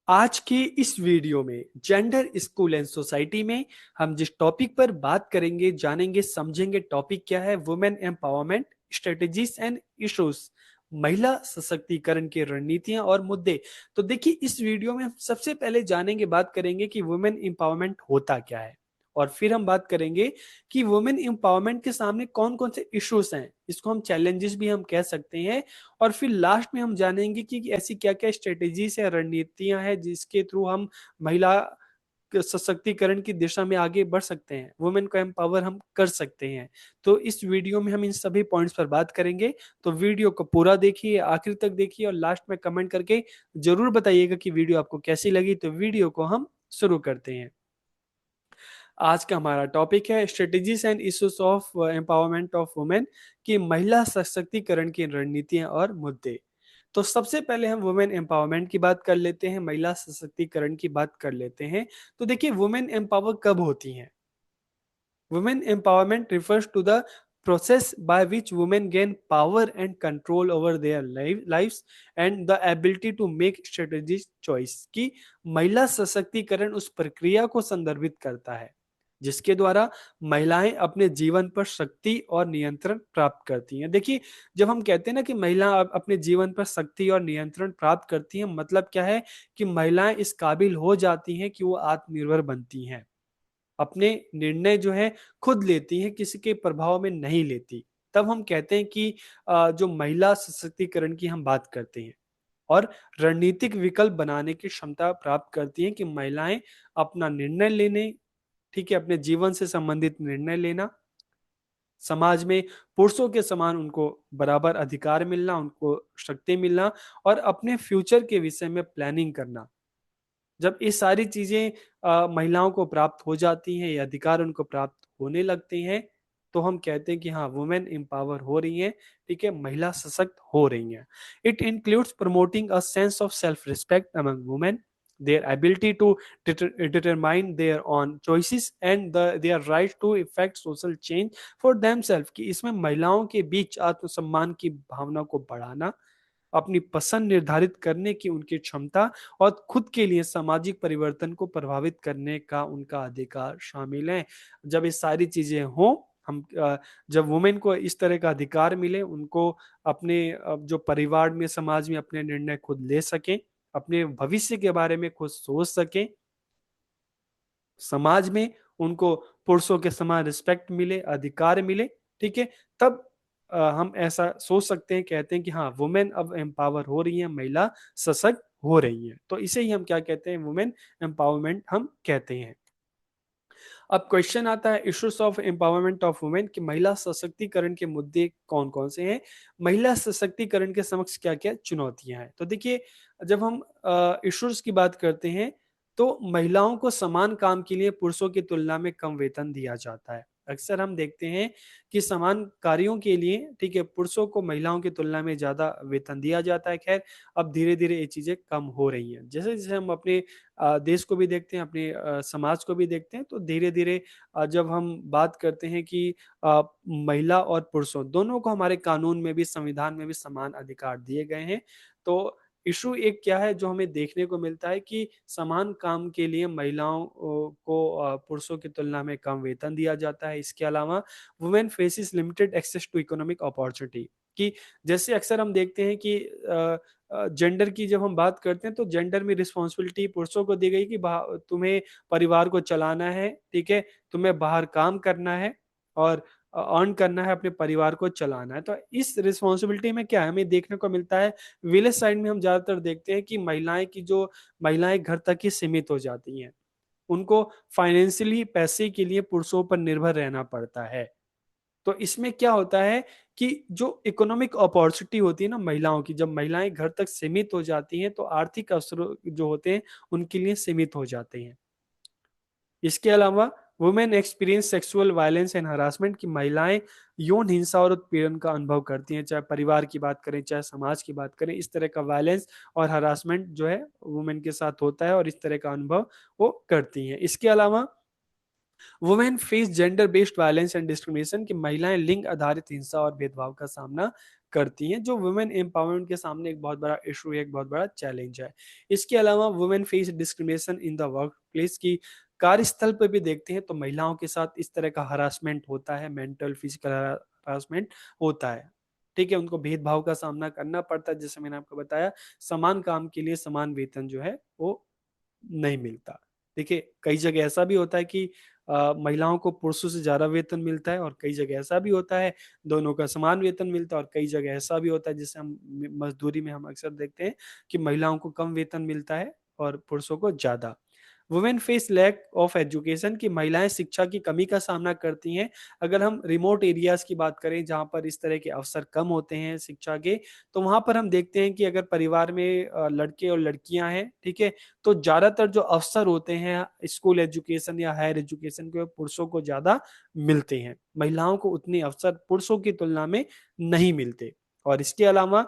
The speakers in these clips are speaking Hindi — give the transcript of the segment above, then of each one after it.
आज के इस वीडियो में जेंडर स्कूल एंड सोसाइटी में हम जिस टॉपिक पर बात करेंगे, जानेंगे, समझेंगे। टॉपिक क्या है? Women empowerment strategies and issues, महिला सशक्तिकरण की रणनीतियां और मुद्दे। तो देखिए, इस वीडियो में हम सबसे पहले जानेंगे, बात करेंगे कि वुमेन एम्पावरमेंट होता क्या है, और फिर हम बात करेंगे कि वुमेन एम्पावरमेंट के सामने कौन कौन से इश्यूज हैं। इसको हम चैलेंजेस भी हम कह सकते हैं। और फिर लास्ट में हम जानेंगे कि ऐसी क्या क्या स्ट्रेटेजीज है, रणनीतियां हैं, जिसके थ्रू हम महिला सशक्तिकरण की दिशा में आगे बढ़ सकते हैं, वुमेन को एम्पावर हम कर सकते हैं। तो इस वीडियो में हम इन सभी पॉइंट्स पर बात करेंगे। तो वीडियो को पूरा देखिए, आखिर तक देखिए, और लास्ट में कमेंट करके जरूर बताइएगा कि वीडियो आपको कैसी लगी। तो वीडियो को हम शुरू करते हैं। आज का हमारा टॉपिक है strategies and issues of empowerment of women, की महिला सशक्तिकरण की रणनीतियां और मुद्दे। तो सबसे पहले हम वुमेन एम्पावरमेंट की बात कर लेते हैं, महिला सशक्तिकरण की बात कर लेते हैं। तो देखिए, वुमेन एम्पावर कब होती हैं? Women empowerment refers to the process by which women gain power and control over their lives and the ability to make strategic choice। की महिला सशक्तिकरण उस प्रक्रिया को संदर्भित करता है जिसके द्वारा महिलाएं अपने जीवन पर शक्ति और नियंत्रण प्राप्त करती हैं। देखिए, जब हम कहते हैं ना कि महिला अपने जीवन पर शक्ति और नियंत्रण प्राप्त करती हैं, मतलब क्या है कि महिलाएं इस काबिल हो जाती हैं कि वो आत्मनिर्भर बनती हैं, अपने निर्णय जो है खुद लेती हैं, किसी के प्रभाव में नहीं लेती। तब हम कहते हैं कि जो महिला सशक्तिकरण की हम बात करते हैं, और रणनीतिक विकल्प बनाने की क्षमता प्राप्त करती हैं कि महिलाएं अपना निर्णय लेने, ठीक है, अपने जीवन से संबंधित निर्णय लेना, समाज में पुरुषों के समान उनको बराबर अधिकार मिलना, उनको शक्ति मिलना, और अपने फ्यूचर के विषय में प्लानिंग करना। जब ये सारी चीजें महिलाओं को प्राप्त हो जाती हैं, ये अधिकार उनको प्राप्त होने लगते हैं, तो हम कहते हैं कि हाँ, वुमेन एम्पावर हो रही हैं, ठीक है, महिला सशक्त हो रही हैं। It includes promoting a sense of self respect among women, their ability to determine their own choices and their right to effect social change for themselves। कि इसमें महिलाओं के बीच आत्मसम्मान की भावना को बढ़ाना, अपनी पसंद निर्धारित करने की उनकी क्षमता, और खुद के लिए सामाजिक परिवर्तन को प्रभावित करने का उनका अधिकार शामिल है। जब ये सारी चीजें हों, जब वुमेन को इस तरह का अधिकार मिले, उनको अपने जो परिवार में, समाज में अपने निर्णय खुद ले सकें, अपने भविष्य के बारे में खुद सोच सकें, समाज में उनको पुरुषों के समान रिस्पेक्ट मिले, अधिकार मिले, ठीक है, तब हम ऐसा सोच सकते हैं, कहते हैं कि हाँ, वुमेन अब एम्पावर हो रही है, महिला सशक्त हो रही है। तो इसे ही हम क्या कहते हैं? वुमेन एम्पावरमेंट हम कहते हैं। अब क्वेश्चन आता है issues of empowerment of women, कि महिला सशक्तिकरण के मुद्दे कौन कौन से हैं, महिला सशक्तिकरण के समक्ष क्या क्या चुनौतियां हैं। तो देखिए, जब हम इश्यूज की बात करते हैं, तो महिलाओं को समान काम के लिए पुरुषों की तुलना में कम वेतन दिया जाता है। अक्सर हम देखते हैं कि समान कार्यों के लिए, ठीक है, पुरुषों को महिलाओं की तुलना में ज्यादा वेतन दिया जाता है। खैर, अब धीरे धीरे ये चीजें कम हो रही हैं। जैसे जैसे हम अपने देश को भी देखते हैं, अपने समाज को भी देखते हैं, तो धीरे धीरे जब हम बात करते हैं कि महिला और पुरुषों दोनों को हमारे कानून में भी, संविधान में भी समान अधिकार दिए गए हैं। तो इशू एक क्या है जो हमें देखने को मिलता है कि समान काम के लिए महिलाओं को पुरुषों की तुलना में कम वेतन दिया जाता है। इसके अलावा women faces limited access to economic opportunity, कि जैसे अक्सर हम देखते हैं कि जेंडर की जब हम बात करते हैं, तो जेंडर में रिस्पॉन्सिबिलिटी पुरुषों को दी गई कि तुम्हें परिवार को चलाना है, ठीक है, तुम्हें बाहर काम करना है, और अर्न करना है, अपने परिवार को चलाना है। तो इस रिस्पॉन्सिबिलिटी में क्या है, हमें देखने को मिलता है, विलेज साइड में हम ज्यादातर देखते हैं कि महिलाएं घर तक ही सीमित हो जाती हैं। उनको फाइनेंशियली पैसे के लिए पुरुषों पर निर्भर रहना पड़ता है। तो इसमें क्या होता है कि जो इकोनॉमिक अपॉर्चुनिटी होती है ना महिलाओं की, जब महिलाएं घर तक सीमित हो जाती हैं, तो आर्थिक अवसर जो होते हैं उनके लिए सीमित हो जाते हैं। इसके अलावा women experience sexual violence and harassment, की महिलाएं यौन हिंसा और उत्पीड़न का अनुभव करती हैं, चाहे परिवार की बात करें, चाहे समाज की बात करें। इस तरह का वायलेंस और हरासमेंट जो है वुमेन के साथ होता है, और इस तरह का अनुभव वो करती हैं। इसके अलावा women face gender based violence and discrimination, की महिलाएं लिंग आधारित हिंसा और भेदभाव का सामना करती हैं, जो वुमेन एम्पावरमेंट के सामने एक बहुत बड़ा इशू है, एक बहुत बड़ा चैलेंज है। इसके अलावा women face discrimination in the work place की कार्यस्थल पे भी देखते हैं तो महिलाओं के साथ इस तरह का हरासमेंट होता है, मेंटल फिजिकल हरासमेंट होता है। ठीक है, उनको भेदभाव का सामना करना पड़ता है, जैसे मैंने आपको बताया समान काम के लिए समान वेतन जो है वो नहीं मिलता। देखिए, कई जगह ऐसा भी होता है कि महिलाओं को पुरुषों से ज़्यादा वेतन मिलता है और कई जगह ऐसा भी होता है, दोनों का समान वेतन मिलता है और कई जगह ऐसा भी होता है, जैसे हम मज़दूरी में हम अक्सर देखते हैं कि महिलाओं को कम वेतन मिलता है और पुरुषों को ज़्यादा। Women face lack of education कि महिलाएँ शिक्षा की कमी का सामना करती हैं। अगर हम रिमोट एरियाज़ की बात करें, जहाँ पर इस तरह के अवसर कम होते हैं शिक्षा के, तो वहाँ पर हम देखते हैं कि अगर परिवार में लड़के और लड़कियाँ हैं, ठीक है? तो ज़्यादातर जो अवसर होते हैं स्कूल एजुकेशन या हायर एजुकेशन के, वो पुरुषों को ज़्यादा मिलते हैं। महिलाओं को उतने अवसर पुरुषों की तुलना में नहीं मिलते। और इसके अलावा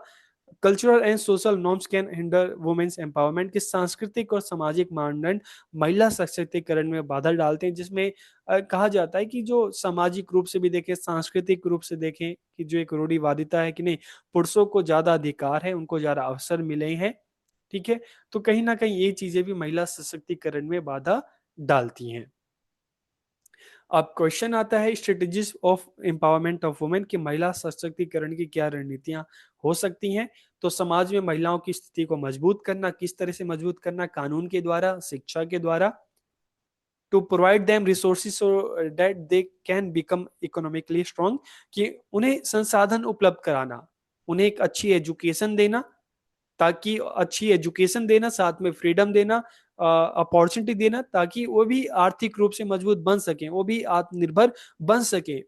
cultural and social norms can hinder women's empowerment के सांस्कृतिक और सामाजिक मानदंड महिला सशक्तिकरण में बाधा डालते हैं, जिसमें कहा जाता है कि जो सामाजिक रूप से भी देखें, सांस्कृतिक रूप से देखें कि जो एक रूढ़िवादिता है कि नहीं, पुरुषों को ज़्यादा अधिकार है, उनको ज़्यादा अवसर मिले हैं, ठीक है? तो कहीं न कहीं ये चीज़ें भी महिला सशक्तिकरण में बाधा डालती हैं। अब क्वेश्चन आता है strategies of empowerment of women कि महिला सशक्तिकरण की क्या रणनीतियां हो सकती हैं। तो समाज में महिलाओं की स्थिति को मजबूत करना, किस तरह से मजबूत करना, कानून के द्वारा, शिक्षा के द्वारा, to provide them resources so that they can become economically strong कि उन्हें संसाधन उपलब्ध कराना, उन्हें एक अच्छी एजुकेशन देना, ताकि अच्छी एजुकेशन देना, साथ में फ्रीडम देना, अपॉर्चुनिटी देना, ताकि वो भी आर्थिक रूप से मजबूत बन सकें, वो भी आत्मनिर्भर बन सके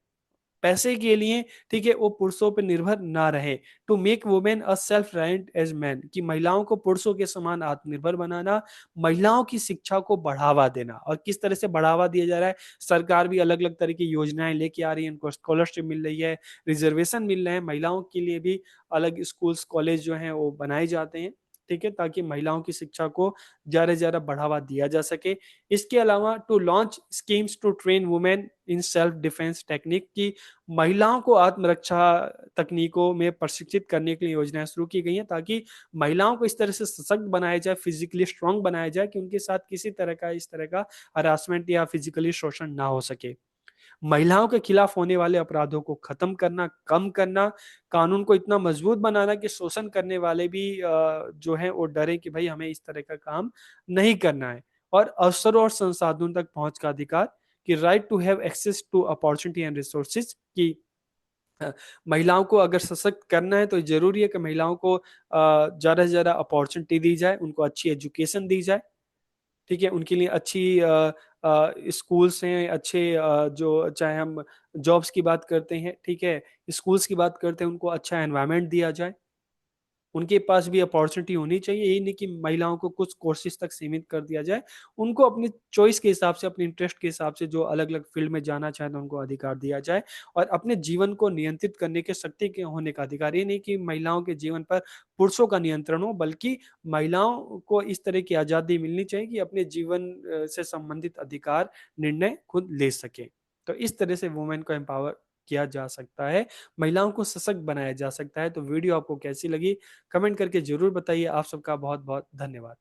पैसे के लिए, ठीक है? वो पुरुषों पे निर्भर ना रहे। To make women a self reliant as man कि महिलाओं को पुरुषों के समान आत्मनिर्भर बनाना, महिलाओं की शिक्षा को बढ़ावा देना। और किस तरह से बढ़ावा दिया जा रहा है, सरकार भी अलग अलग तरह की योजनाएं लेके आ रही है, उनको स्कॉलरशिप मिल रही है, रिजर्वेशन मिल रहे हैं, महिलाओं के लिए भी अलग स्कूल्स कॉलेज जो हैं वो बनाए जाते हैं, ठीक है? ताकि महिलाओं की शिक्षा को ज़्यादा से ज़्यादा बढ़ावा दिया जा सके। इसके अलावा to launch schemes to train women in self defence technique की महिलाओं को आत्मरक्षा तकनीकों में प्रशिक्षित करने के लिए योजनाएं शुरू की गई हैं, ताकि महिलाओं को इस तरह से सशक्त बनाया जाए, फिजिकली स्ट्रांग बनाया जाए कि उनके साथ किसी तरह का इस तरह का हरासमेंट या फिजिकली शोषण ना हो सके। महिलाओं के खिलाफ होने वाले अपराधों को खत्म करना, कम करना, कानून को इतना मजबूत बनाना कि शोषण करने वाले भी जो हैं वो डरे कि भाई हमें इस तरह का काम नहीं करना है। और अवसरों और संसाधनों तक पहुंच का अधिकार कि right to have access to opportunity and resources की महिलाओं को अगर सशक्त करना है तो जरूरी है कि महिलाओं को ज़्यादा से ज़्यादा अपॉर्चुनिटी दी जाए, उनको अच्छी एजुकेशन दी जाए, ठीक है? उनके लिए अच्छी स्कूल्स हैं, अच्छे जो चाहे हम जॉब्स की बात करते हैं, ठीक है? स्कूल्स की बात करते हैं, उनको अच्छा एनवायरनमेंट दिया जाए। उनके पास भी अपॉर्चुनिटी होनी चाहिए, यही नहीं कि महिलाओं को कुछ कोर्सेज़ तक सीमित कर दिया जाए। उनको अपनी चॉइस के हिसाब से, अपने इंटरेस्ट के हिसाब से जो अलग-अलग फ़ील्ड में जाना चाहें तो उनको अधिकार दिया जाए और अपने जीवन को नियंत्रित करने के शक्ति के होने का अधिकार। ये नहीं कि महिलाओं के जीवन पर पुरुषों का नियंत्रण हो, बल्कि महिलाओं को इस तरह की आज़ादी मिलनी चाहिए कि अपने जीवन से संबंधित अधिकार, निर्णय खुद ले सकें। तो इस तरह से वुमेन को एम्पावर किया जा सकता है, महिलाओं को सशक्त बनाया जा सकता है। तो वीडियो आपको कैसी लगी? कमेंट करके ज़रूर बताइए। आप सबका बहुत-बहुत धन्यवाद।